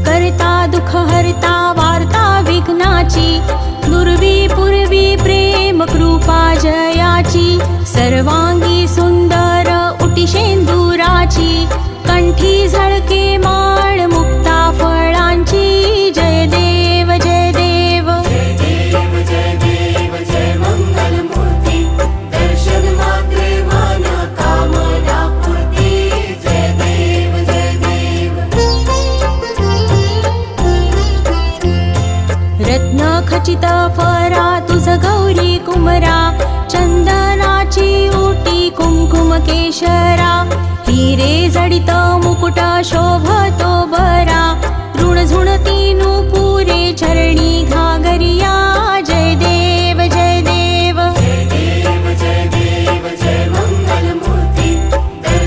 करता दुःख हरता वार्ता विघ्नाची, दुर्वी पूर्वी प्रेम कृपा जयाची, सर्वांगी सुंदर उटी शेंदुराची, कंठी झळके माळ मुक्ता फळांची, जय देव जय देव जय देव जय देव जय मंगल मूर्ती, दर्शन मात्रे मन कामना पूर्ती, जय देव जय देव। रत्न खचित फरा तुझ गौरी कुमरा, चंदनाची उटी कुंकुम केशरा, हिरे जडित मुकुट शोभतो बरा, ऋण झुणती नुपुरे चरणी घागर